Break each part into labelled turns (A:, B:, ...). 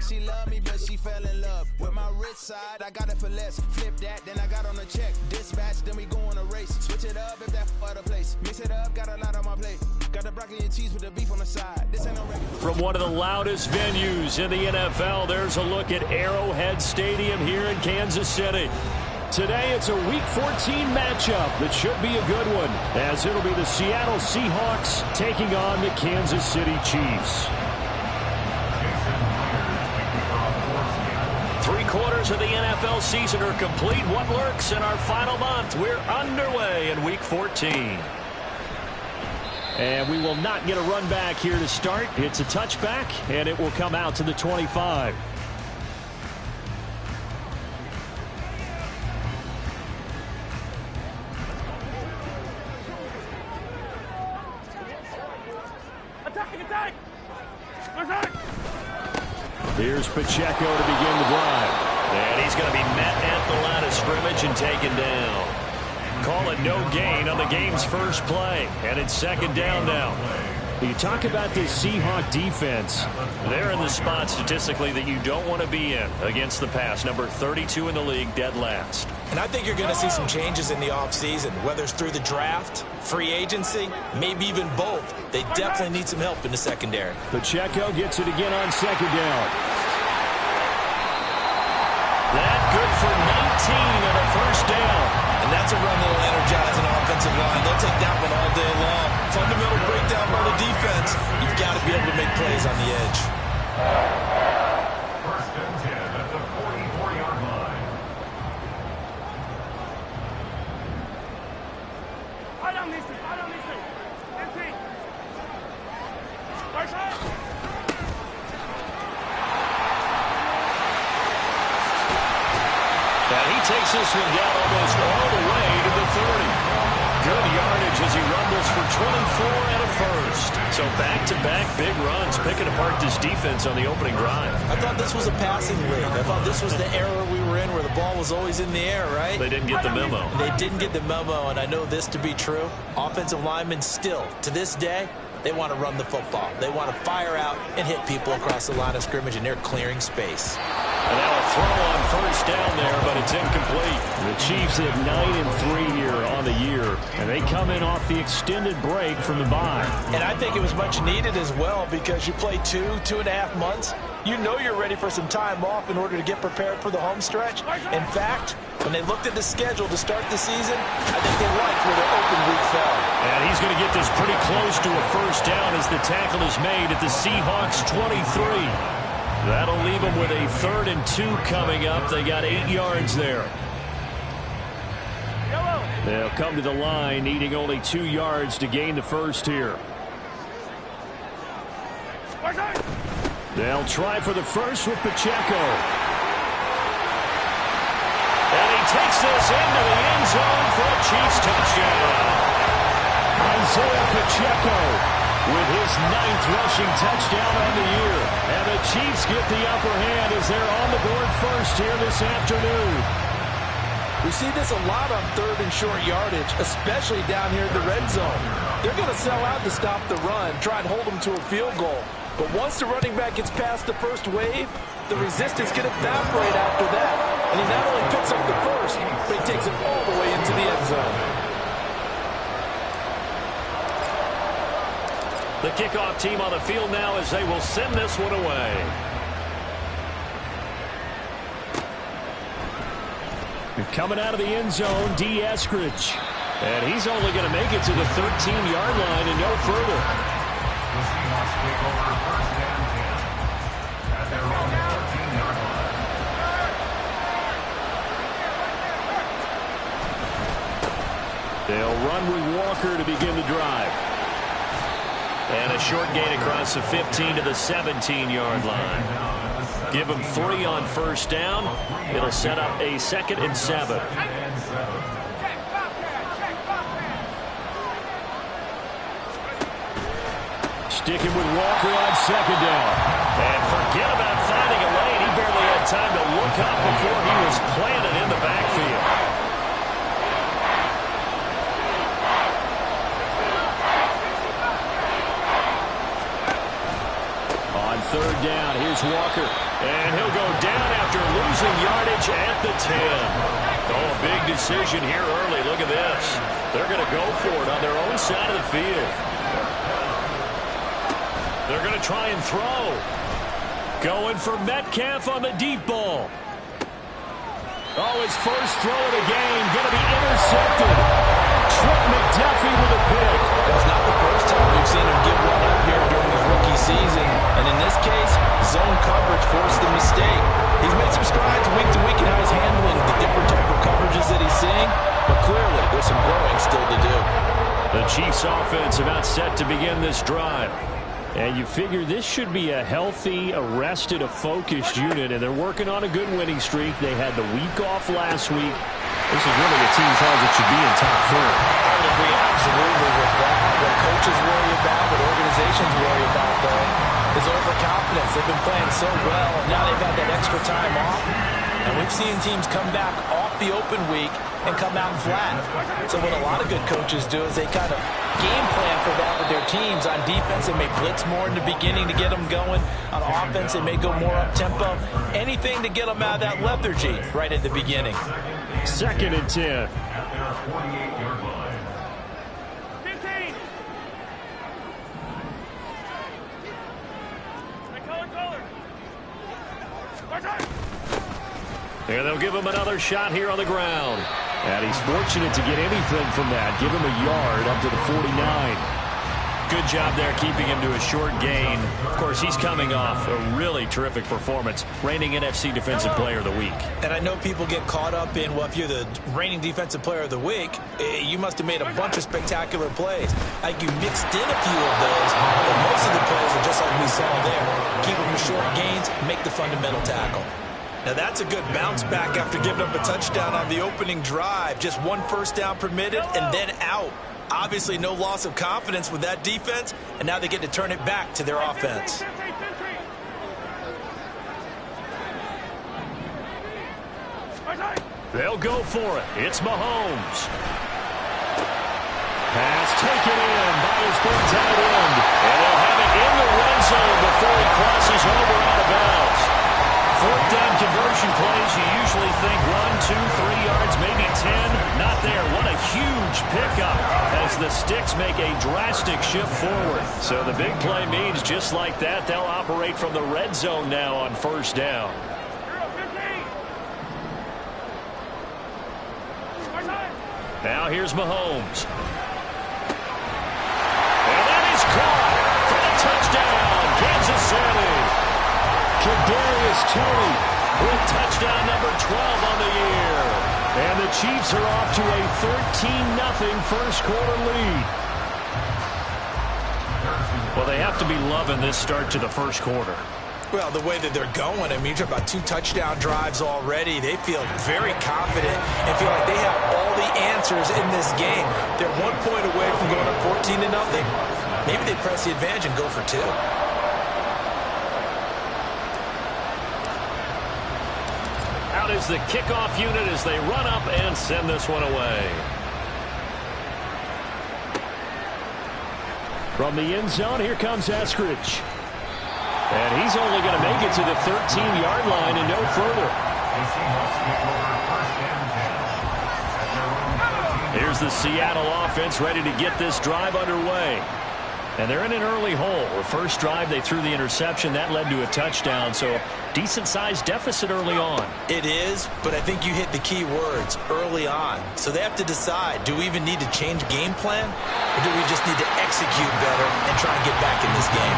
A: she loved me, but she fell in love with my rich side. I got it for less. Flip that, then I got on a check. Dispatch, then we go on a race. Switch it up if that other place. Mix it up, got a lot on my plate. Got the broccoli and cheese with the beef on the side. This ain't no regular.
B: From one of the loudest venues in the NFL, there's a look at Arrowhead Stadium here in Kansas City. Today, it's a Week 14 matchup that should be a good one, as it'll be the Seattle Seahawks taking on the Kansas City Chiefs. 3/4 of the NFL season are complete. What lurks in our final month? We're underway in Week 14. And we will not get a run back here to start. It's a touchback, and it will come out to the 25. Here's Pacheco to begin the drive. And he's going to be met at the line of scrimmage and taken down. Call it no gain on the game's first play. And it's second down now. You talk about this Seahawk defense. They're in the spot statistically that you don't want to be in against the pass. Number 32 in the league, dead last.
C: And I think you're going to see some changes in the offseason, whether it's through the draft, free agency, maybe even both. They definitely need some help in the secondary.
B: Pacheco gets it again on second down. That good for 19 on a first down.
C: And that's a run that will energize an offensive line. They'll take that one all day long. Fundamental breakdown by the defense. You've got to be able to make plays on the edge.
D: First and 10 at the 44-yard line.
B: And he takes this one down almost all the way to the 30. Good yardage as he rumbles for 24 and a first. So back-to-back big runs, picking apart this defense on the opening drive.
C: I thought this was a passing league. I thought this was the era we were in where the ball was always in the air, right?
B: They didn't get the memo.
C: They didn't get the memo, and I know this to be true. Offensive linemen still, to this day, they want to run the football. They want to fire out and hit people across the line of scrimmage, and they're clearing space.
B: And now a throw on first down there, but it's incomplete. The Chiefs at 9-3 here on the year, and they come in off the extended break from the bye.
C: And I think it was much needed as well, because you play 2.5 months. You know you're ready for some time off in order to get prepared for the home stretch. In fact, when they looked at the schedule to start the season, I think they liked where their open week fell.
B: And he's going to get this pretty close to a first down as the tackle is made at the Seahawks 23. That'll leave them with a 3rd and 2 coming up. They got 8 yards there. They'll come to the line, needing only 2 yards to gain the first here. They'll try for the first with Pacheco. And he takes this into the end zone for a Chiefs touchdown. Isaiah Pacheco with his 9th rushing touchdown on the year. And the Chiefs get the upper hand as they're on the board first here this afternoon.
E: We see this a lot on 3rd and short yardage, especially down here in the red zone. They're going to sell out to stop the run, try and hold them to a field goal. But once the running back gets past the first wave, the resistance can evaporate after that. And he not only picks up the first, but he takes it all the way into the end zone.
B: The kickoff team on the field now as they will send this one away. Coming out of the end zone, D. Eskridge. And he's only going to make it to the 13-yard line and no further.
D: The Seahawks take over first and 10 at their own 13-yard line.
B: They'll run with Walker to begin the drive. And a short gain across the 15 to the 17-yard line. Give them 3 on first down. It'll set up a 2nd and 7. Sticking with Walker on 2nd down. And forget about finding a lane. He barely had time to look up before he was planted in the backfield. On third down, here's Walker. And he'll go down after losing yardage at the 10. Oh, a big decision here early. Look at this. They're going to go for it on their own side of the field. They're going to try and throw. Going for Metcalf on the deep ball. Oh, his first throw of the game going to be intercepted. Trent McDuffie with a pick.
C: That's not the first time we've seen him give one up here during his rookie season. And in this case, zone coverage forced the mistake. He's made some strides week to week in how he's handling the different type of coverages that he's seeing. But clearly, there's some growing still to do.
B: The Chiefs offense about set to begin this drive. And you figure this should be a healthy, arrested, a focused unit, and they're working on a good winning streak. They had the week off last week. This is really a team, Charles, that should be in top 4.
C: I would agree absolutely with that. What coaches worry about, what organizations worry about, though, is overconfidence. They've been playing so well, and now they've had that extra time off. And we've seen teams come back off the open week and come out flat. So what a lot of good coaches do is they kind of game plan for that with their teams. On defense, they may blitz more in the beginning to get them going. On offense, they may go more up-tempo. Anything to get them out of that lethargy right at the beginning.
B: 2nd and 10.
D: At their 48-yard line.
F: 15.
B: And they'll give him another shot here on the ground. And he's fortunate to get anything from that. Give him a yard up to the 49. Good job there keeping him to a short gain. Of course, he's coming off a really terrific performance, reigning NFC Defensive Player of the Week.
C: And I know people get caught up in, well, if you're the reigning Defensive Player of the Week, you must have made a bunch of spectacular plays. I think you mixed in a few of those, but most of the plays are just like we saw there. Keep them to short gains, make the fundamental tackle. Now that's a good bounce back after giving up a touchdown on the opening drive. Just one first down permitted and then out. Obviously no loss of confidence with that defense, and now they get to turn it back to their offense.
B: They'll go for it. It's Mahomes. Pass taken in by his big tight end. And they'll have it in the red zone before he crosses over out of bounds. 4th down conversion plays, you usually think 1, 2, 3 yards, maybe 10. Not there. What a huge pickup as the sticks make a drastic shift forward. So the big play means just like that, they'll operate from the red zone now on 1st down. Now here's Mahomes. And that is caught for the touchdown, Kansas City. Kadarius Toney with touchdown number 12 on the year. And the Chiefs are off to a 13-0 first quarter lead. Well, they have to be loving this start to the first quarter.
C: Well, the way that they're going, I mean, you're talking about 2 touchdown drives already. They feel very confident and feel like they have all the answers in this game. They're 1 point away from going up 14-0. Maybe they press the advantage and go for 2.
B: Out is the kickoff unit as they run up and send this one away. From the end zone, here comes Eskridge. And he's only going to make it to the 13-yard line and no further. Here's the Seattle offense ready to get this drive underway. And they're in an early hole. The first drive, they threw the interception. That led to a touchdown, so decent-sized deficit early on.
C: It is, but I think you hit the key words, early on. So they have to decide, do we even need to change game plan, or do we just need to execute better and try and get back in this game?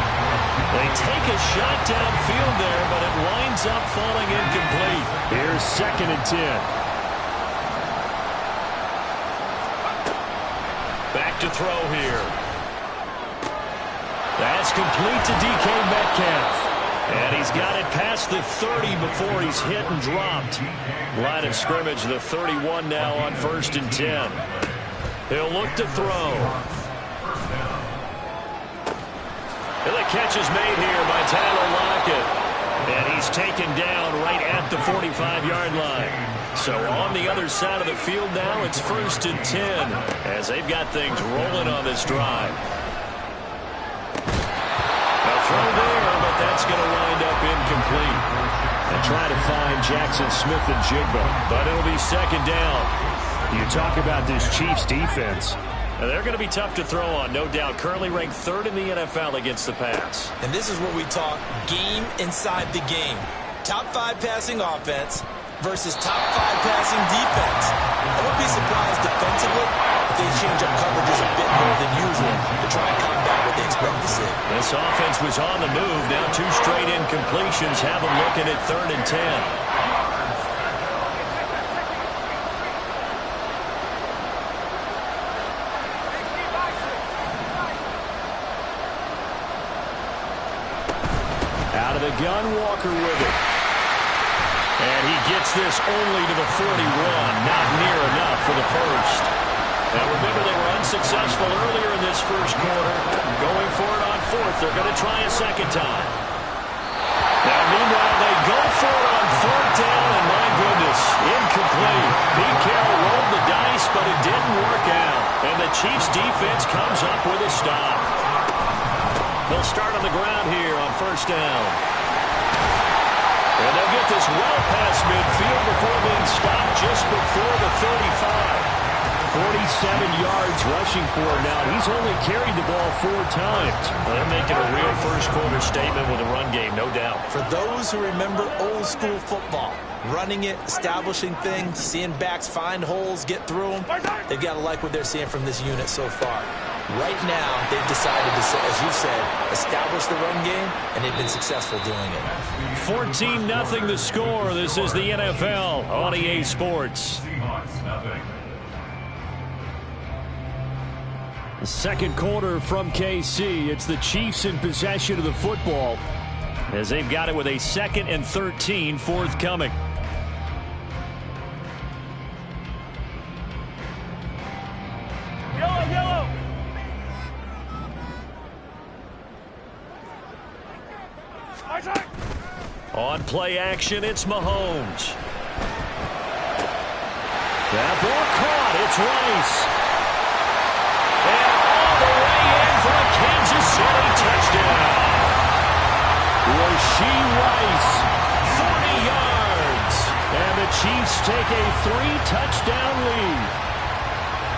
B: They take a shot downfield there, but it winds up falling incomplete. Here's 2nd and 10. Back to throw here. That's complete to DK Metcalf. And he's got it past the 30 before he's hit and dropped. Line of scrimmage, the 31 now on 1st and 10. He'll look to throw. And the catch is made here by Tyler Lockett. And he's taken down right at the 45-yard line. So on the other side of the field now, it's 1st and 10 as they've got things rolling on this drive. A throw there, but that's going to wind up incomplete. And try to find Jackson Smith and Jigba, but it'll be second down. You talk about this Chiefs defense. They're going to be tough to throw on, no doubt. Currently ranked third in the NFL against the pass.
C: And this is what we talk game inside the game. Top 5 passing offense versus top 5 passing defense. I wouldn't be surprised defensively if they change up coverages a bit more than usual to try and combat what they expect to see.
B: This offense was on the move. Now 2 straight incompletions have them looking at 3rd and 10. Out of the gun, Walker with it. And he gets this only to the 41. Not near enough for the first. Now remember, they were unsuccessful earlier in this first quarter. Going for it on 4th. They're going to try a second time. Now meanwhile, they go for it on 3rd down, and my goodness, incomplete. Pete Carroll rolled the dice, but it didn't work out. And the Chiefs defense comes up with a stop. They'll start on the ground here on 1st down. And they'll get this well past midfield before being stopped just before the 35. 47 yards rushing for him now. He's only carried the ball 4 times. They're making a real first-quarter statement with a run game, no doubt.
C: For those who remember old-school football, running it, establishing things, seeing backs find holes, get through them, they've got to like what they're seeing from this unit so far. Right now, they've decided to, as you said, establish the run game, and they've been successful doing it.
B: 14-0 the score. This is the NFL on EA Sports.
D: Seahawks, nothing.
B: The second quarter from KC. It's the Chiefs in possession of the football as they've got it with a 2nd and 13 forthcoming.
F: Yellow, yellow.
B: On play action, it's Mahomes. That ball caught. It's Rice. And all the way in for a Kansas City touchdown. Rashee Rice, 40 yards. And the Chiefs take a 3-touchdown lead.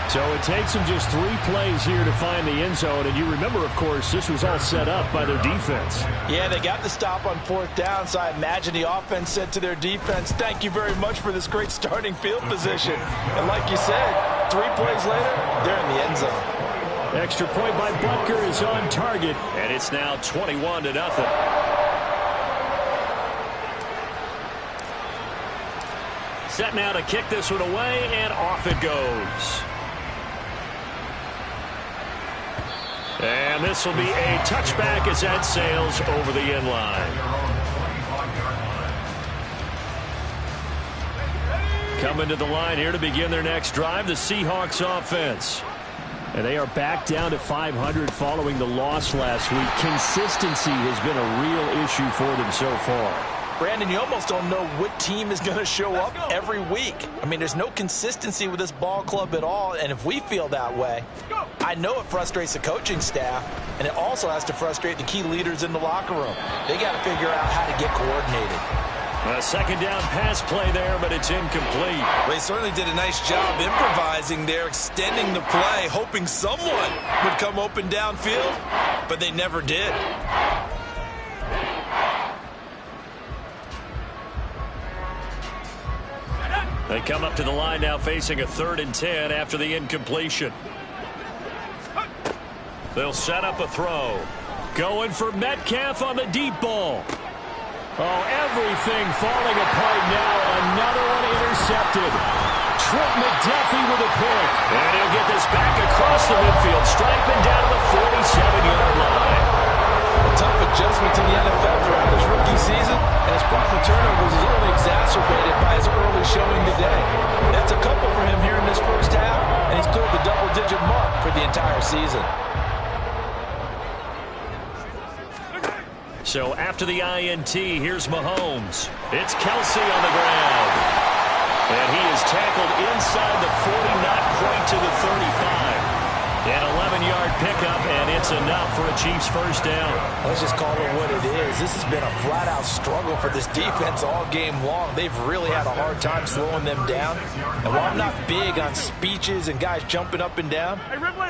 B: So it takes them just 3 plays here to find the end zone. And you remember, of course, this was all set up by their defense.
C: Yeah, they got the stop on 4th down, so I imagine the offense said to their defense, thank you very much for this great starting field position. And like you said, 3 plays later, they're in the end zone.
B: Extra point by Butker is on target, and it's now 21-0. Set now to kick this one away, and off it goes. And this will be a touchback as that sails over the end line. Coming to the line here to begin their next drive, the Seahawks offense. And they are back down to 500 following the loss last week. Consistency has been a real issue for them so far.
C: Brandon, you almost don't know what team is going to show up every week. I mean, there's no consistency with this ball club at all, and if we feel that way, I know it frustrates the coaching staff, and it also has to frustrate the key leaders in the locker room. They got to figure out how to get coordinated.
B: A 2nd down pass play there, but it's incomplete.
C: They certainly did a nice job improvising there, extending the play, hoping someone would come open downfield, but they never did.
B: They come up to the line now facing a 3rd and 10 after the incompletion. They'll set up a throw. Going for Metcalf on the deep ball. Oh, everything falling apart now. Another one intercepted. Trent McDuffie with a pick. And he'll get this back across the midfield, striping down to the 47-yard line.
C: A tough adjustment to the NFL throughout his rookie season, and his problem with turnovers is only exacerbated by his early showing today. That's a couple for him here in this first half, and he's cleared the double-digit mark for the entire season.
B: So after the INT, here's Mahomes. It's Kelsey on the ground. And he is tackled inside the 40, not quite to the 35. An 11-yard pickup, and it's enough for a Chiefs first down.
C: Let's just call it what it is. This has been a flat-out struggle for this defense all game long. They've really had a hard time slowing them down. And while I'm not big on speeches and guys jumping up and down,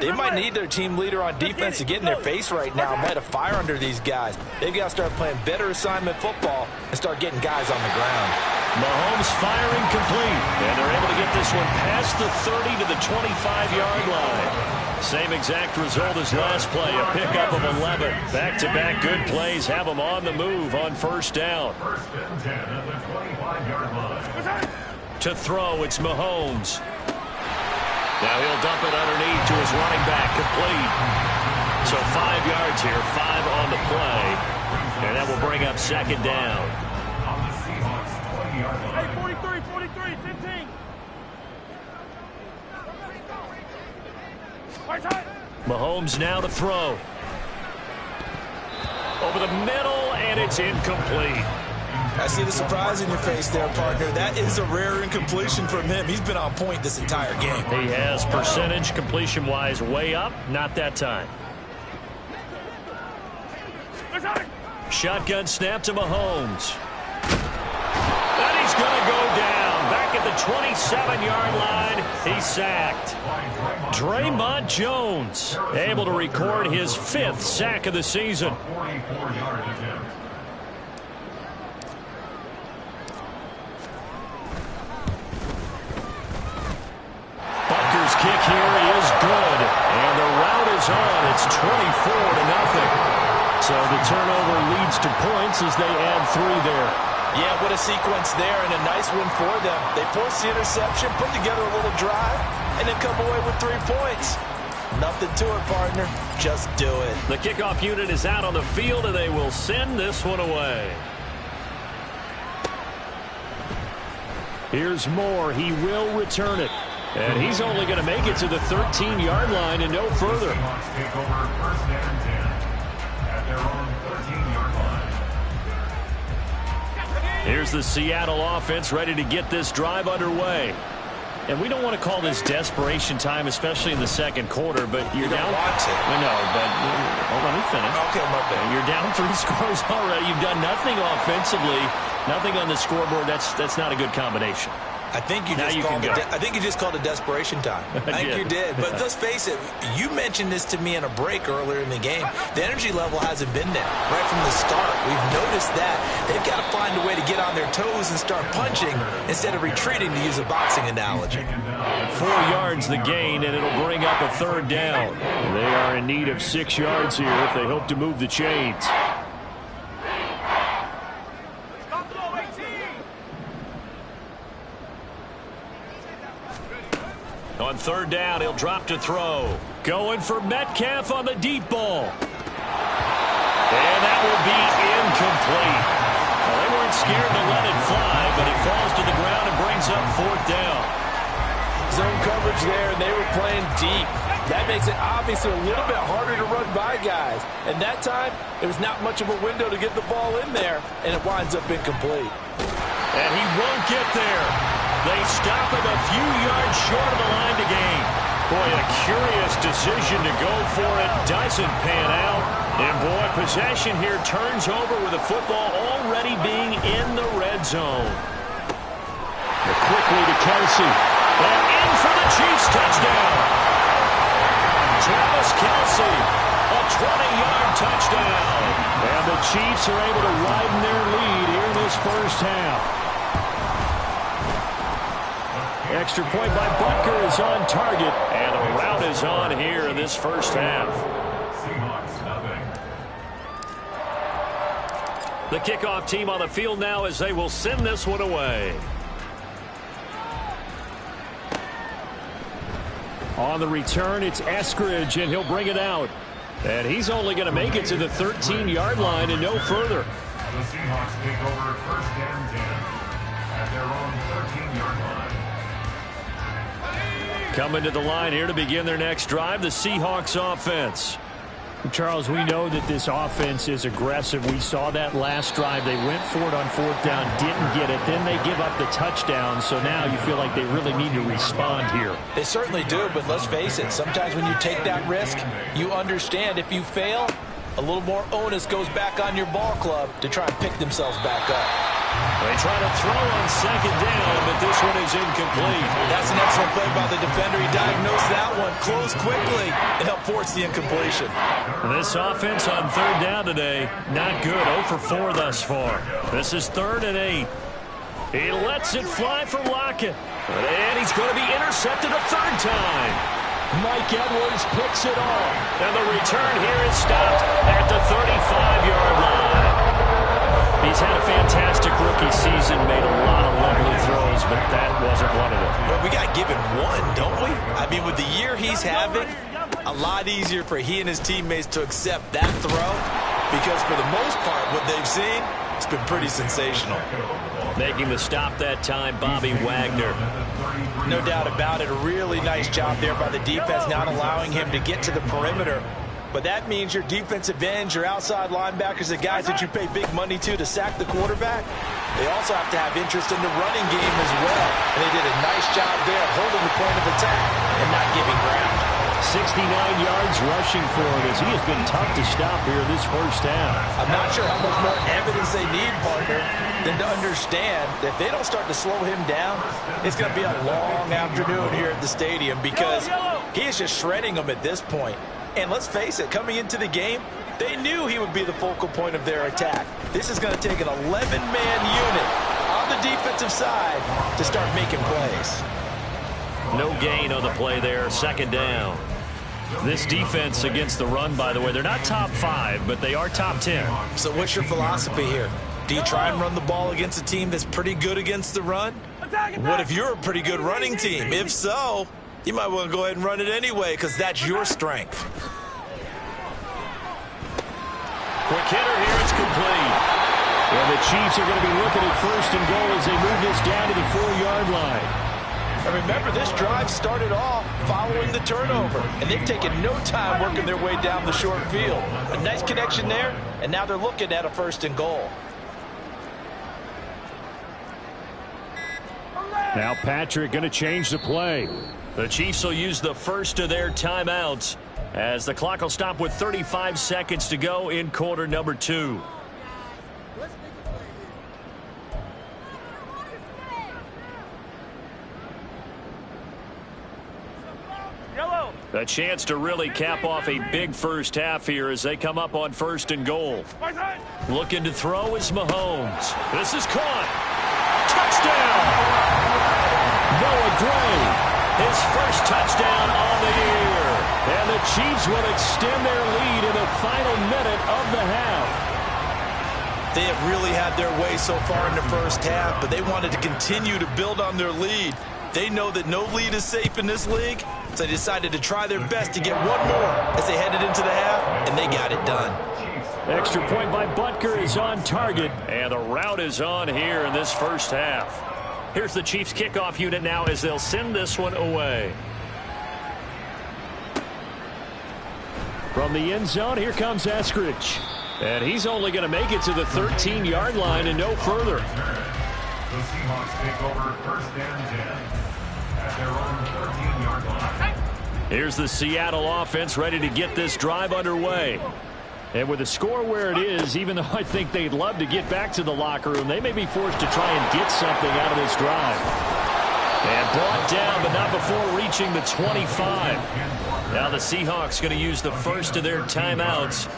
C: they might need their team leader on defense to get in their face right now and light a fire under these guys. They've got to start playing better assignment football and start getting guys on the ground.
B: Mahomes firing complete, and they're able to get this one past the 30 to the 25-yard line. Same exact result as last play, a pickup of 11. Back-to-back good plays have them on the move on first down.
D: First and 10 at the 25-yard line.
B: To throw, it's Mahomes. Now he'll dump it underneath to his running back, complete. So 5 yards here, 5 on the play, and that will bring up second down.
D: On the Seahawks 20-yard line.
F: Hey, 43, 15.
B: Mahomes now to throw. Over the middle, and it's incomplete.
C: I see the surprise in your face there, partner. That is a rare incompletion from him. He's been on point this entire game.
B: He has percentage completion-wise way up. Not that time. Shotgun snap to Mahomes. And he's going to go down. Back at the 27-yard line, he's sacked. Draymond Jones able to record his 5th sack of the season.
D: 44-yard attempt.
B: Butker's kick here is good, and the route is on. It's 24-0. So the turnover leads to points as they add 3 there.
C: Yeah, what a sequence there, and a nice one for them. They forced the interception, put together a little drive, and then come away with 3 points. Nothing to it, partner. Just do it.
B: The kickoff unit is out on the field, and they will send this one away. Here's Moore. He will return it. And he's only going to make it to the 13-yard line and no further.
D: Seahawks take over first and 10 at their own 13-yard line.
B: Here's the Seattle offense ready to get this drive underway. And we don't want to call this desperation time, especially in the second quarter, but you're down. I know, but let me finish.
C: Okay, my bad.
B: You're down 3 scores already. You've done nothing offensively, nothing on the scoreboard. That's not a good combination.
C: I think you just called it desperation time. I think you did. But let's face it, you mentioned this to me in a break earlier in the game. The energy level hasn't been there right from the start. We've noticed that. They've got to find a way to get on their toes and start punching instead of retreating, to use a boxing analogy.
B: 4 yards the gain, and it'll bring up a 3rd down. They are in need of 6 yards here if they hope to move the chains. On 3rd down, he'll drop to throw. Going for Metcalf on the deep ball. And that will be incomplete. Well, they weren't scared to let it fly, but it falls to the ground and brings up 4th down.
E: Zone coverage there, and they were playing deep. That makes it obviously a little bit harder to run by guys. And that time, there was not much of a window to get the ball in there, and it winds up incomplete.
B: And he won't get there. They stop him a few yards short of the line to gain. Boy, a curious decision to go for it. Doesn't pan out. And, boy, possession here turns over with the football already being in the red zone. Quickly to Kelsey. And in for the Chiefs touchdown. Travis Kelsey, a 20-yard touchdown. And the Chiefs are able to widen their lead here in this first half. Extra point by Butker is on target, and a route is on here in this first half.
D: Seahawks nothing.
B: The kickoff team on the field now as they will send this one away. On the return, it's Eskridge, and he'll bring it out. And he's only going to make it to the 13-yard line and no further.
D: The Seahawks take over first and 10 at their own 13-yard line.
B: Coming to the line here to begin their next drive, the Seahawks offense. Charles, we know that this offense is aggressive. We saw that last drive. They went for it on fourth down, didn't get it. Then they give up the touchdown. So now you feel like they really need to respond here.
C: They certainly do, but let's face it. Sometimes when you take that risk, you understand if you fail, a little more onus goes back on your ball club to try and pick themselves back up.
B: They try to throw on second down, but this one is incomplete.
C: That's an excellent play by the defender. He diagnosed that one, closed quickly, and helped force the incompletion.
B: This offense on third down today, not good. 0 for 4 thus far. This is 3rd and 8. He lets it fly for Lockett. And he's going to be intercepted a third time. Mike Edwards picks it off. And the return here is stopped at the 35-yard line. He's had a fantastic rookie season, made a lot of lovely throws, but that wasn't one of them.
C: Well, we got to give him one, don't we? I mean, with the year he's having, a lot easier for he and his teammates to accept that throw because for the most part, what they've seen, it's been pretty sensational.
B: Making the stop that time, Bobby Wagner.
C: No doubt about it. A really nice job there by the defense, not allowing him to get to the perimeter. But that means your defensive ends, your outside linebackers, the guys that you pay big money to sack the quarterback, they also have to have interest in the running game as well. And they did a nice job there holding the point of attack and not giving ground.
B: 69 yards rushing for him as he has been tough to stop here this first half.
C: I'm not sure how much more evidence they need, partner, than to understand that if they don't start to slow him down, it's going to be a long afternoon here at the stadium because he is just shredding them at this point. And let's face it, coming into the game, they knew he would be the focal point of their attack. This is going to take an 11-man unit on the defensive side to start making plays.
B: No gain on the play there, 2nd down. This defense against the run, by the way, they're not top 5, but they are top 10.
C: So what's your philosophy here? Do you try and run the ball against a team that's pretty good against the run? What if you're a pretty good running team? If so, you might want to go ahead and run it anyway because that's your strength.
B: Quick hitter here, it's complete. And the Chiefs are going to be looking at 1st and goal as they move this down to the 4-yard line.
C: And remember, this drive started off following the turnover, and they've taken no time working their way down the short field. A nice connection there, and now they're looking at a 1st and goal.
B: Now Patrick going to change the play. The Chiefs will use the first of their timeouts as the clock will stop with 35 seconds to go in quarter number 2. A chance to really cap off a big first half here as they come up on 1st and goal. Looking to throw is Mahomes. This is caught. Touchdown! Noah Gray, his first touchdown on the year. And the Chiefs will extend their lead in the final minute of the half.
C: They have really had their way so far in the first half, but they wanted to continue to build on their lead. They know that no lead is safe in this league, so they decided to try their best to get one more as they headed into the half, and they got it done.
B: Extra point by Butker is on target, and the route is on here in this first half. Here's the Chiefs kickoff unit now as they'll send this one away. From the end zone, here comes Eskridge. And he's only going to make it to the 13-yard line and no further.
D: The Seahawks take over 1st and 10 at their own 13-yard line.
B: Here's the Seattle offense ready to get this drive underway. And with the score where it is, even though I think they'd love to get back to the locker room, they may be forced to try and get something out of this drive. And brought down, but not before reaching the 25. Now the Seahawks going to use the first of their timeouts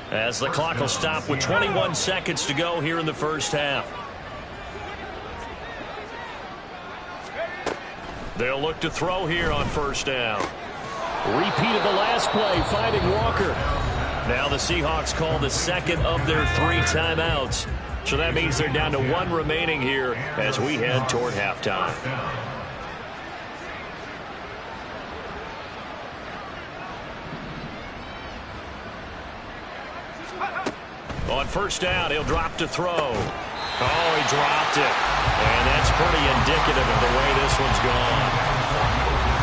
B: as the clock will stop with 21 seconds to go here in the first half. They'll look to throw here on 1st down. Repeat of the last play, finding Walker. Now the Seahawks call the 2nd of their 3 timeouts. So that means they're down to 1 remaining here as we head toward halftime. On 1st down, he'll drop to throw. Oh, he dropped it. And that's pretty indicative of the way this one's gone.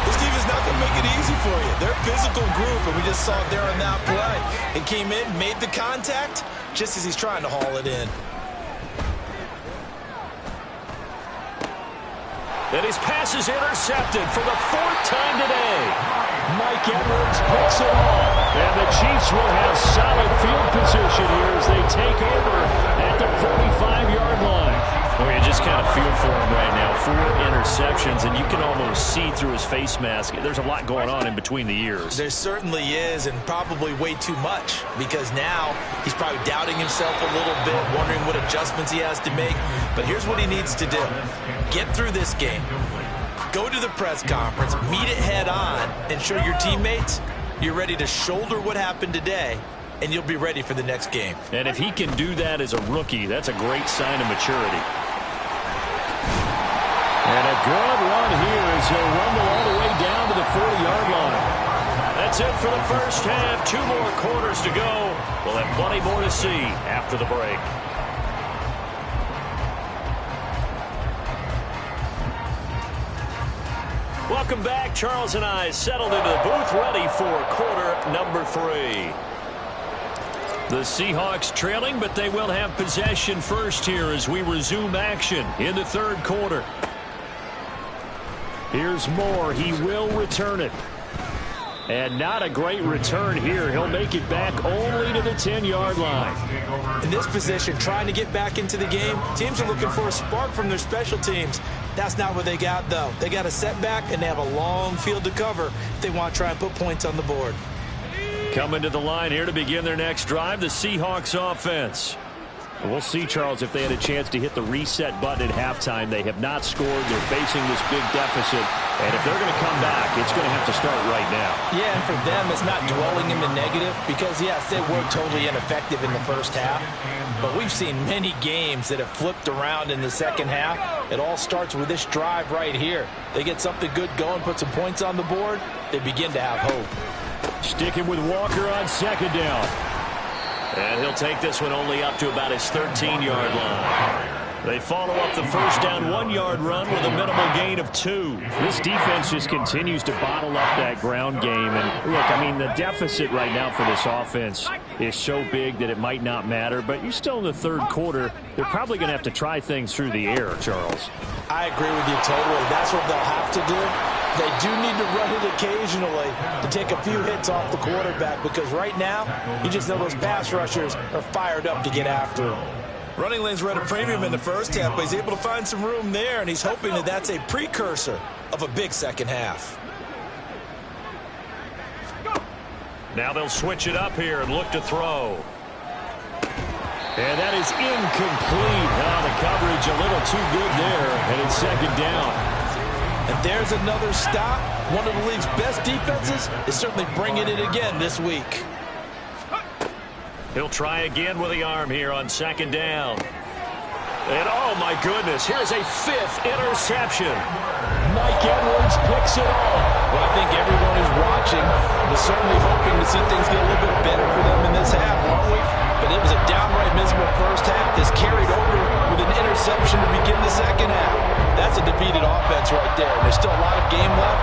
C: This defense not going to make it easy for you. They're a physical group, and we just saw it there on that play. It came in, made the contact, just as he's trying to haul it in.
B: And his pass is intercepted for the 4th time today. Mike Edwards picks it off. And the Chiefs will have solid field position here as they take over at the 45-yard line. Well, you just kind of feel for him right now. 4 interceptions, and you can almost see through his face mask. There's a lot going on in between the ears.
C: There certainly is, and probably way too much, because now he's probably doubting himself a little bit, wondering what adjustments he has to make. But here's what he needs to do. Get through this game. Go to the press conference, meet it head on, and show your teammates you're ready to shoulder what happened today, and you'll be ready for the next game.
B: And if he can do that as a rookie, that's a great sign of maturity. And a good run here as he'll rumble all the way down to the 40-yard line. That's it for the first half. 2 more quarters to go. We'll have plenty more to see after the break. Welcome back. Charles and I settled into the booth, ready for quarter number 3. The Seahawks trailing, but they will have possession first here as we resume action in the 3rd quarter. Here's Moore. He will return it. And not a great return here. He'll make it back only to the 10-yard line.
C: In this position, trying to get back into the game, teams are looking for a spark from their special teams. That's not what they got, though. They got a setback, and they have a long field to cover if they want to try and put points on the board.
B: Coming to the line here to begin their next drive, the Seahawks offense. We'll see, Charles, if they had a chance to hit the reset button at halftime. They have not scored. They're facing this big deficit. And if they're going to come back, it's going to have to start right now.
C: Yeah, and for them, it's not dwelling in the negative because, yes, they were totally ineffective in the first half. But we've seen many games that have flipped around in the second half. It all starts with this drive right here. They get something good going, put some points on the board, they begin to have hope.
B: Sticking with Walker on 2nd down. And he'll take this one only up to about his 13-yard line. They follow up the first down 1-yard run with a minimal gain of 2.
E: This defense just continues to bottle up that ground game. And look, I mean, the deficit right now for this offense is so big that it might not matter. But you're still in the 3rd quarter. They're probably going to have to try things through the air, Charles.
C: I agree with you totally. That's what they'll have to do. They do need to run it occasionally to take a few hits off the quarterback because right now, you just know those pass rushers are fired up to get after him. Running lanes were at a premium in the first half, but he's able to find some room there, and he's hoping that that's a precursor of a big second half.
B: Now they'll switch it up here and look to throw. And that is incomplete. Oh, the coverage a little too good there, and it's 2nd down.
C: And there's another stop. One of the league's best defenses is certainly bringing it again this week.
B: He'll try again with the arm here on 2nd down. And oh my goodness, here's a 5th interception.
E: Mike Edwards picks it off.
C: Well, I think everyone who's watching was certainly hoping to see things get a little bit better for them in this half, aren't we? But it was a downright miserable first half. This carried over with an interception to begin the second half. That's a defeated offense right there. There's still a lot of game left.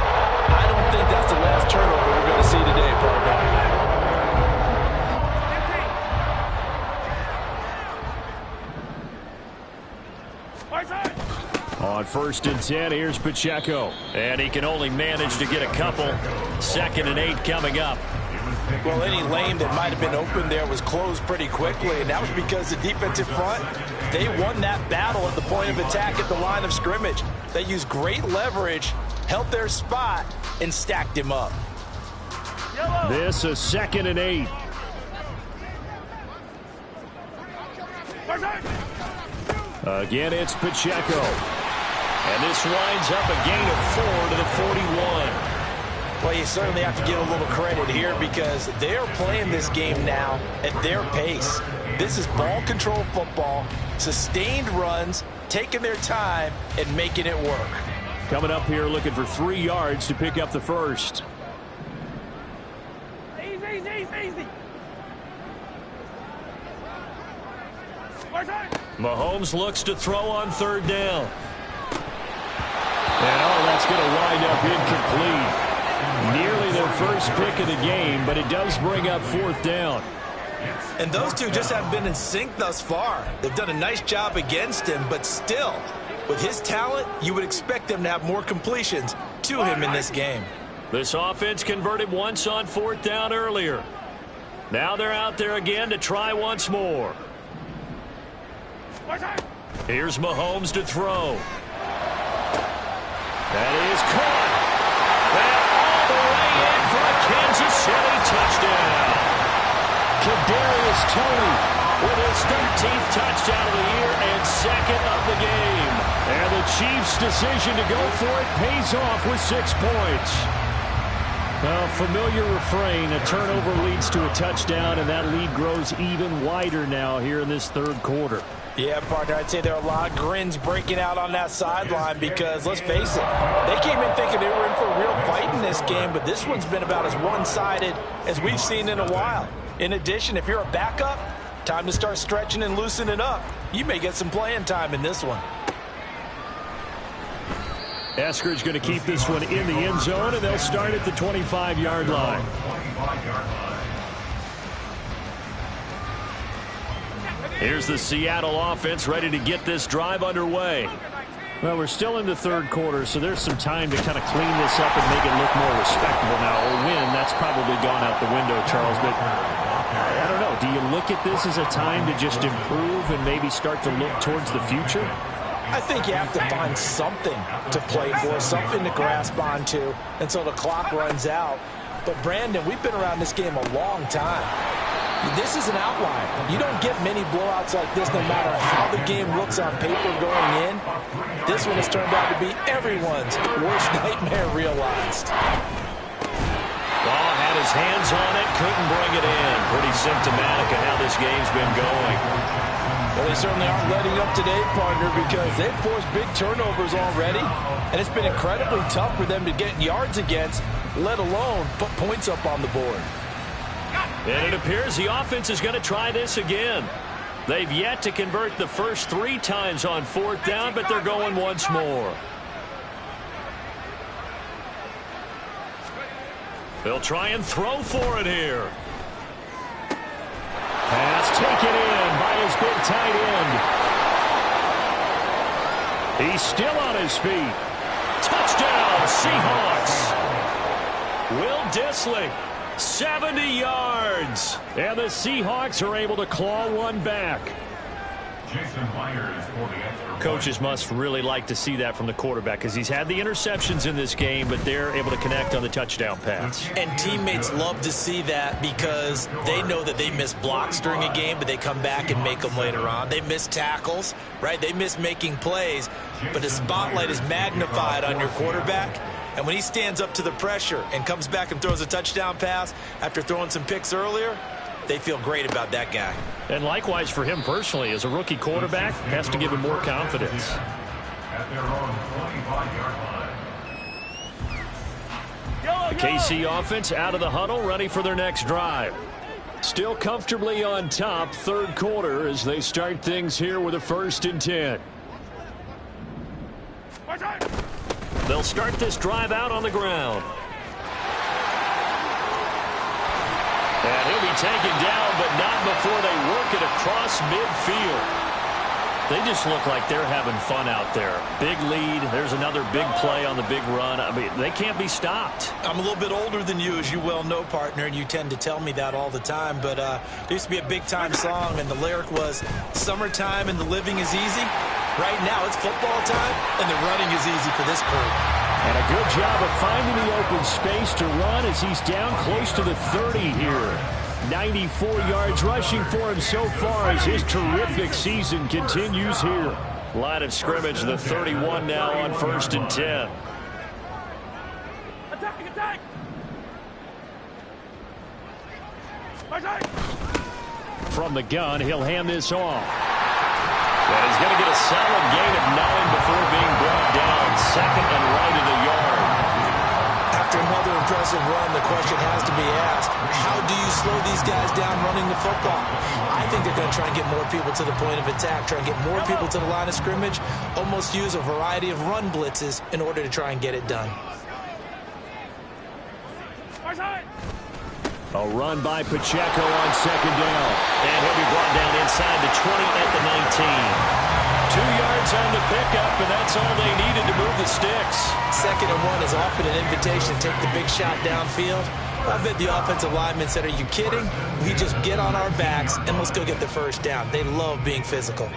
C: I don't think that's the last turnover we're going to see today, partner.
E: On 1st and 10, here's Pacheco.
B: And he can only manage to get a couple. 2nd and 8 coming up.
C: Well, any lane that might have been open there was closed pretty quickly, and that was because the defensive front, they won that battle at the point of attack at the line of scrimmage. They used great leverage, held their spot, and stacked him up.
E: This is 2nd and 8. Again, it's Pacheco.
B: And this winds up a gain of 4 to the 41.
C: Well, you certainly have to give a little credit here because they're playing this game now at their pace. This is ball control football, sustained runs, taking their time, and making it work.
E: Coming up here looking for 3 yards to pick up the first.
F: Easy.
B: Mahomes looks to throw on 3rd down.
E: And oh, that's going to wind up incomplete.
B: Nearly their first pick of the game, but it does bring up 4th down.
C: And those two just haven't been in sync thus far. They've done a nice job against him, but still, with his talent, you would expect them to have more completions to him in this game.
B: This offense converted once on 4th down earlier. Now they're out there again to try once more. Here's Mahomes to throw. That is caught. And all the way in for a Kansas City touchdown. Kadarius Toney with his 13th touchdown of the year and 2nd of the game. And the Chiefs' decision to go for it pays off with 6 points. Well, familiar refrain, a turnover leads to a touchdown, and that lead grows even wider now here in this 3rd quarter.
C: Yeah, partner, I'd say there are a lot of grins breaking out on that sideline because, let's face it, they came in thinking they were in for a real fight in this game, but this one's been about as one-sided as we've seen in a while. In addition, if you're a backup, time to start stretching and loosening up. You may get some playing time in this one.
B: Eskridge going to keep this one in the end zone, and they'll start at the 25-yard line. Here's the Seattle offense ready to get this drive underway. Well, we're still in the 3rd quarter, so there's some time to kind of clean this up and make it look more respectable now. A win, that's probably gone out the window, Charles, but I don't know. Do you look at this as a time to just improve and maybe start to look towards the future?
C: I think you have to find something to play for, something to grasp onto until the clock runs out. But, Brandon, we've been around this game a long time. This is an outlier. You don't get many blowouts like this no matter how the game looks on paper going in. This one has turned out to be everyone's worst nightmare realized.
B: Ball had his hands on it, couldn't bring it in. Pretty symptomatic of how this game's been going.
C: Well, they certainly aren't letting up today, partner, because they've forced big turnovers already, and it's been incredibly tough for them to get yards against, let alone put points up on the board.
B: And it appears the offense is going to try this again. They've yet to convert the first 3 times on 4th down, but they're going once more. They'll try and throw for it here. Pass taken in by his big tight end. He's still on his feet. Touchdown, Seahawks. Will Dissly, 70 yards. And the Seahawks are able to claw one back. Coaches must really like to see that from the quarterback because he's had the interceptions in this game, but they're able to connect on the touchdown pass.
C: And teammates love to see that because they know that they miss blocks during a game, but they come back and make them later on. They miss tackles, right? They miss making plays, but the spotlight is magnified on your quarterback. And when he stands up to the pressure and comes back and throws a touchdown pass after throwing some picks earlier, they feel great about that guy.
B: And likewise for him personally, as a rookie quarterback, has to give him more confidence.
D: At their own 25-yard line.
B: The KC offense out of the huddle, ready for their next drive. Still comfortably on top, 3rd quarter as they start things here with a 1st and 10. They'll start this drive out on the ground. And he'll be taken down, but not before they work it across midfield. They just look like they're having fun out there. Big lead. There's another big play on the big run. I mean, they can't be stopped.
C: I'm a little bit older than you, as you well know, partner, and you tend to tell me that all the time. But there used to be a big-time song, and the lyric was, "Summertime and the living is easy." Right now, it's football time, and the running is easy for this crew.
B: And a good job of finding the open space to run as he's down close to the 30 here. 94 yards rushing for him so far as his terrific season continues here. Line of scrimmage, the 31 now on 1st and 10.
F: Attack!
B: From the gun, he'll hand this off. And he's going to get a solid gain of 9 before being brought down. 2nd and right of the yard.
C: After another impressive run, the question has to be asked, how do you slow these guys down running the football? I think they're going to try and get more people to the point of attack, try and get more people to the line of scrimmage, almost use a variety of run blitzes in order to try and get it done.
B: A run by Pacheco on second down. And he'll be brought down inside the 20 at the 19. 2 yards on the pickup, and that's all they needed to move the sticks.
C: 2nd and 1 is often an invitation to take the big shot downfield. I bet the offensive linemen said, are you kidding? We just get on our backs and let's go get the first down. They love being physical.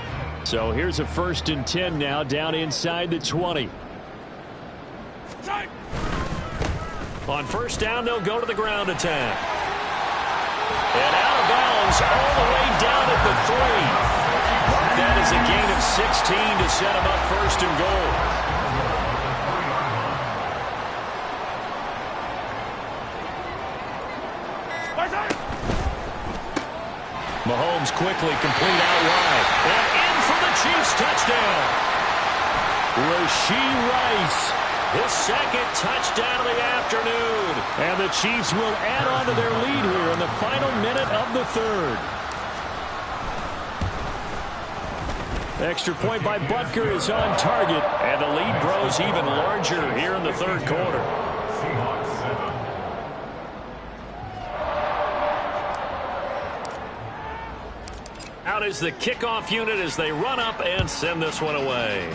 B: So here's a 1st and 10 now, down inside the 20. On 1st down, they'll go to the ground attack. And out of bounds all the way down at the 3. That is a gain of 16 to set them up 1st and goal. Mahomes quickly complete out wide. And in for the Chiefs touchdown. Rashee Rice, his 2nd touchdown of the afternoon. And the Chiefs will add on to their lead here in the final minute of the 3rd. Extra point by Butker is on target. And the lead grows even larger here in the 3rd quarter.
D: Seahawks 7.
B: Out is the kickoff unit as they run up and send this one away.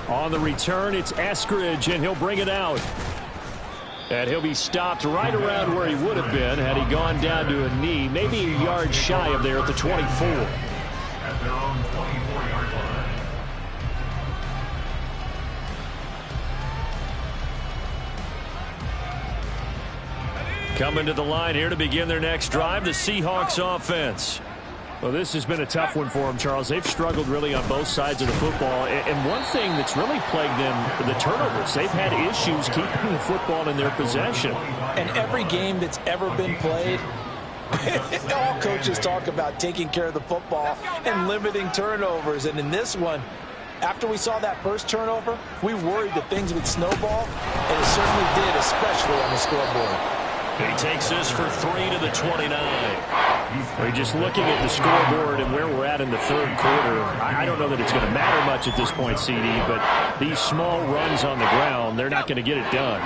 B: On the return, it's Eskridge, and he'll bring it out. And he'll be stopped right around where he would have been had he gone down to a knee, maybe a yard shy of there at the 24.
D: At their own 24-yard line.
B: Coming to the line here to begin their next drive, the Seahawks offense. Well, this has been a tough one for them, Charles. They've struggled really on both sides of the football. And one thing that's really plagued them, the turnovers. They've had issues keeping the football in their possession.
C: And every game that's ever been played, all coaches talk about taking care of the football and limiting turnovers. And in this one, after we saw that first turnover, we worried that things would snowball, and it certainly did, especially on the scoreboard.
B: He takes this for 3 to the 29. We're just looking at the scoreboard and where we're at in the 3rd quarter. I don't know that it's going to matter much at this point, CD, but these small runs on the ground, they're not going to get it done.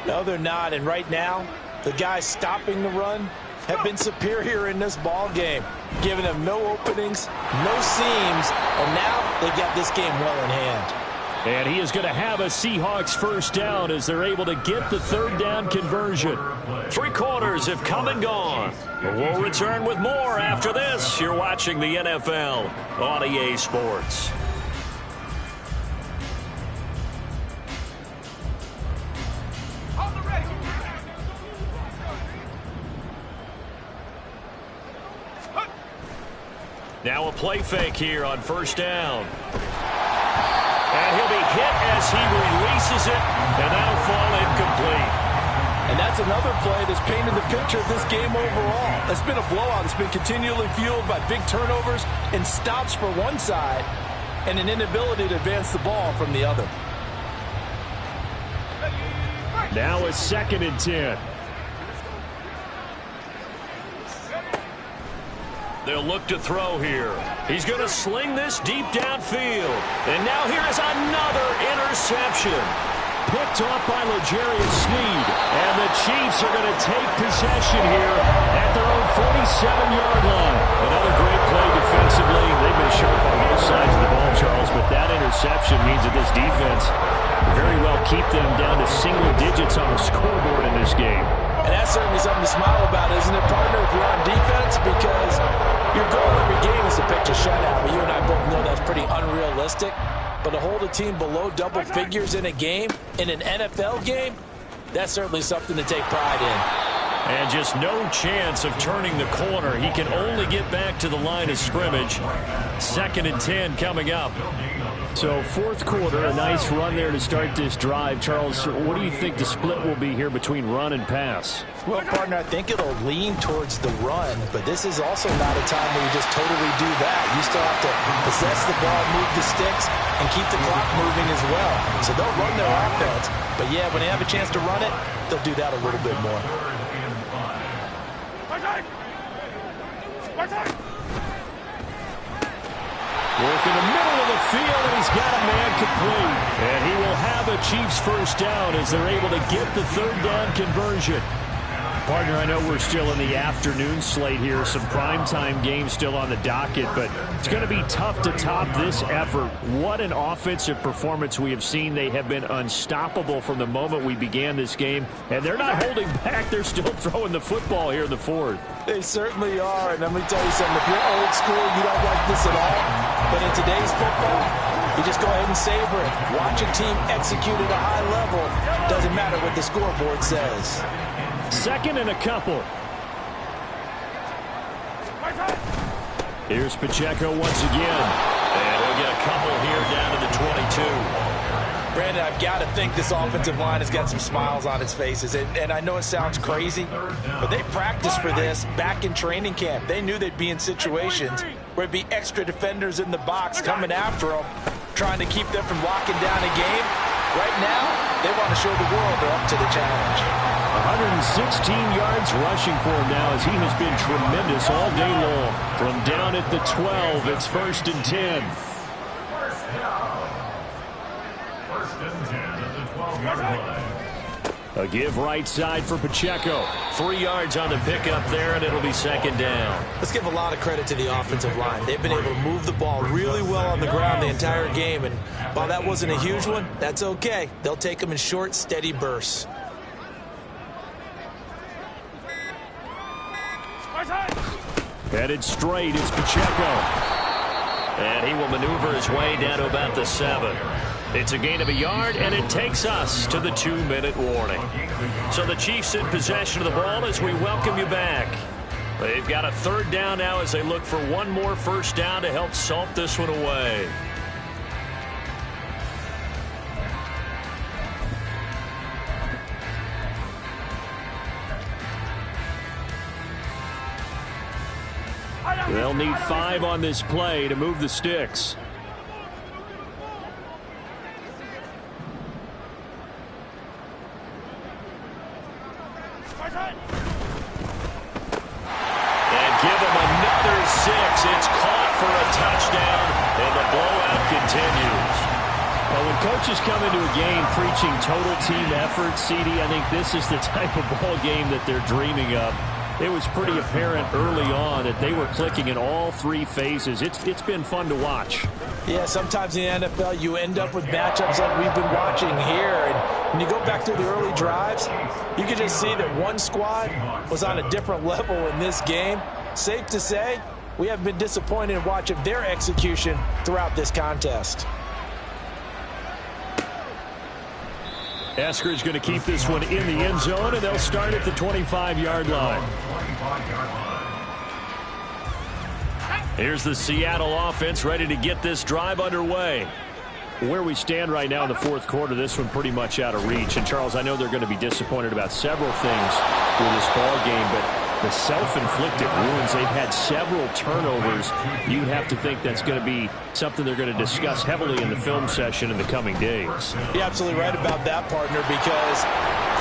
C: No, they're not. And right now, the guys stopping the run have been superior in this ball game, giving them no openings, no seams, and now they've got this game well in hand.
B: And he is going to have a Seahawks 1st down as they're able to get the 3rd down conversion. 3 quarters have come and gone. We'll return with more after this. You're watching the NFL on EA Sports. Now a play fake here on 1st down. And he'll be hit as he releases it, and that'll fall incomplete.
E: And that's another play that's painted the picture of this game overall. It's been a blowout. It's been continually fueled by big turnovers and stops for one side and an inability to advance the ball from the other.
B: Now a 2nd and 10. They'll look to throw here. He's going to sling this deep downfield. And now here is another interception. Picked off by L'Jarius Sneed. And the Chiefs are going to take possession here at their own 47-yard line. Another great play defensively. They've been sharp on both sides of the ball, Charles, but that interception means that this defense very well keep them down to single digits on the scoreboard in this game.
C: And that's certainly something to smile about, isn't it, partner, if you're on defense? Because your goal every game is to pitch a shutout. But you and I both know that's pretty unrealistic. But to hold a team below double figures in a game, in an NFL game, that's certainly something to take pride in.
B: And just no chance of turning the corner. He can only get back to the line of scrimmage. 2nd and 10 coming up. So 4th quarter, a nice run there to start this drive. Charles, what do you think the split will be here between run and pass?
C: Well, partner, I think it'll lean towards the run, but this is also not a time where you just totally do that. You still have to possess the ball, move the sticks, and keep the clock moving as well. So they'll run their offense, but yeah, when they have a chance to run it, they'll do that a little bit more.
B: Work in the middle of the field, and he's got a man complete. And he will have a Chiefs first down as they're able to get the third down conversion. Partner, I know we're still in the afternoon slate here. Some primetime games still on the docket, but it's going to be tough to top this effort. What an offensive performance we have seen. They have been unstoppable from the moment we began this game, and they're not holding back. They're still throwing the football here in the fourth.
C: They certainly are, and let me tell you something. If you're old school, you don't like this at all. But in today's football, you just go ahead and savor it. Watch a team execute at a high level. Doesn't matter what the scoreboard says.
B: Second and a couple. Here's Pacheco once again. And he'll get a couple here down to the 22.
C: Brandon, I've got to think this offensive line has got some smiles on its faces. And I know it sounds crazy, but they practiced for this back in training camp. They knew they'd be in situations where it'd be extra defenders in the box coming after them, trying to keep them from locking down a game. Right now, they want to show the world they're up to the challenge.
B: 116 yards rushing for him now as he has been tremendous all day long. From down at the 12, it's 1st and 10.
D: First and 10 at the 12-yard line.
B: A give right side for Pacheco. 3 yards on the pickup there, and it'll be second down.
C: Let's give a lot of credit to the offensive line. They've been able to move the ball really well on the ground the entire game, and while that wasn't a huge one, that's okay. They'll take them in short, steady bursts.
B: Headed straight, it's Pacheco. And he will maneuver his way down to about the 7. It's a gain of a yard, and it takes us to the 2-minute warning. So the Chiefs in possession of the ball as we welcome you back. They've got a third down now as they look for one more first down to help salt this one away. They'll need 5 on this play to move the sticks. And give him another 6. It's caught for a touchdown, and the blowout continues. Well, when coaches come into a game preaching total team effort, CD, I think this is the type of ball game that they're dreaming of. It was pretty apparent early on that they were clicking in all 3 phases. It's been fun to watch.
C: Yeah, sometimes in the NFL you end up with matchups like we've been watching here. And when you go back to the early drives, you can just see that one squad was on a different level in this game. Safe to say, we haven't been disappointed in watching their execution throughout this contest.
B: Eskridge going to keep this one in the end zone, and they'll start at the 25-yard line. Here's the Seattle offense ready to get this drive underway. Where we stand right now in the fourth quarter, this one pretty much out of reach. And, Charles, I know they're going to be disappointed about several things with this ball game, but the self-inflicted wounds, they've had several turnovers. You'd have to think that's going to be something they're going to discuss heavily in the film session in the coming days.
C: You're absolutely right about that, partner, because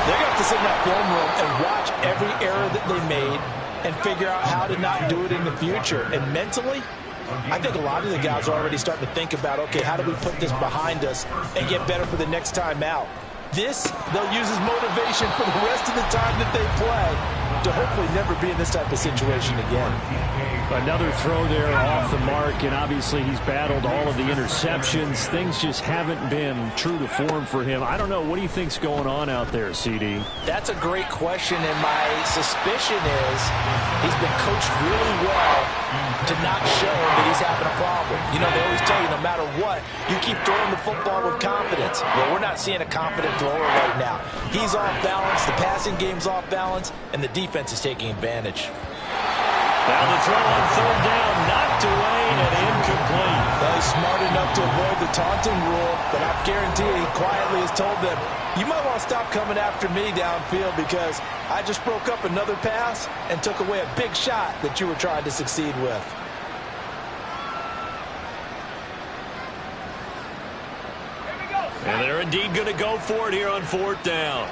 C: they're going to have to sit in that film room and watch every error that they made and figure out how to not do it in the future. And mentally, I think a lot of the guys are already starting to think about, okay, how do we put this behind us and get better for the next time out? This, they'll use as motivation for the rest of the time that they play to hopefully never be in this type of situation again.
B: Another throw there off the mark, and obviously he's battled all of the interceptions. Things just haven't been true to form for him. I don't know. What do you think's going on out there, CD?
C: That's a great question, and my suspicion is he's been coached really well to not show that he's having a problem. You know, they always tell you no matter what, you keep throwing the football with confidence. Well, we're not seeing a confident thrower right now. He's off balance, the passing game's off balance, and the defense is taking advantage.
B: Now the throw on third down, knocked away and incomplete.
C: Well, he's smart enough to avoid the taunting rule, but I guarantee he quietly has told them, you might want to stop coming after me downfield because I just broke up another pass and took away a big shot that you were trying to succeed with.
B: And they're indeed going to go for it here on fourth down.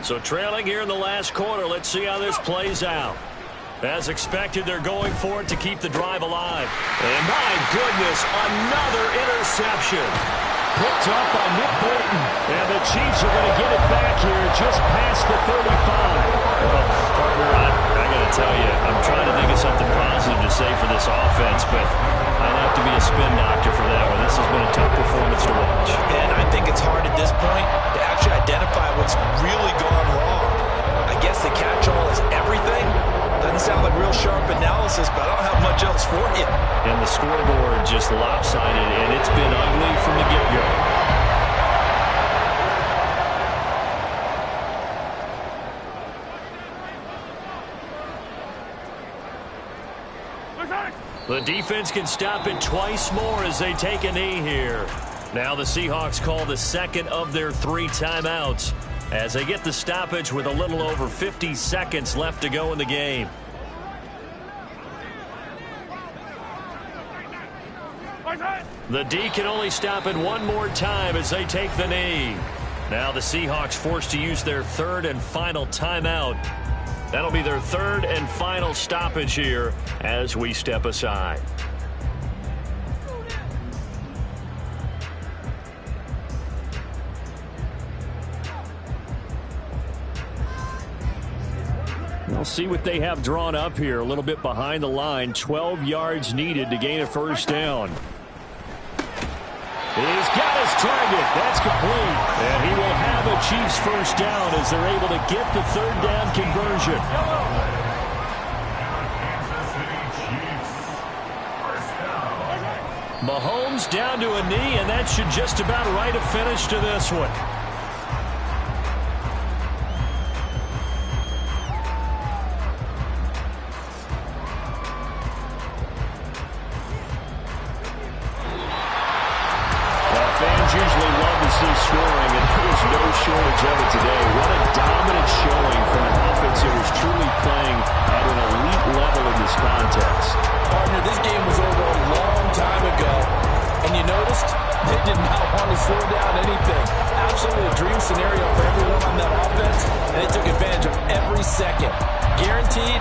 B: So trailing here in the last quarter, let's see how this plays out. As expected, they're going for it to keep the drive alive. And my goodness, another interception.
E: Picked up by Nick Bolton.
B: And the Chiefs are going to get it back here just past the 35. Well, partner, I got to tell you, I'm trying to think of something positive to say for this offense, but I'd have to be a spin doctor for that one. This has been a tough performance to watch.
C: And I think it's hard at this point to actually identify what's really gone wrong. I guess the catch-all is everything. Doesn't sound like real sharp analysis, but I don't have much else for you.
B: And the scoreboard just lopsided, and it's been ugly from the get-go. The defense can stop it twice more as they take a knee here. Now the Seahawks call the second of their 3 timeouts as they get the stoppage with a little over 50 seconds left to go in the game. The D can only stop it one more time as they take the knee. Now the Seahawks forced to use their 3rd and final timeout. That'll be their 3rd and final stoppage here as we step aside. We'll see what they have drawn up here. A little bit behind the line. 12 yards needed to gain a first down. He's got his target. That's complete. And he will have a Chiefs first down as they're able to get the 3rd down conversion. Mahomes down to a knee, and that should just about write a finish to this one. Usually love to see scoring, and there was no shortage of it today. What a dominant showing from an offense that was truly playing at an elite level in this contest.
E: Partner, this game was over a long time ago, and you noticed they did not want to slow down anything. Absolutely a dream scenario for everyone on that offense, and they took advantage of every second. Guaranteed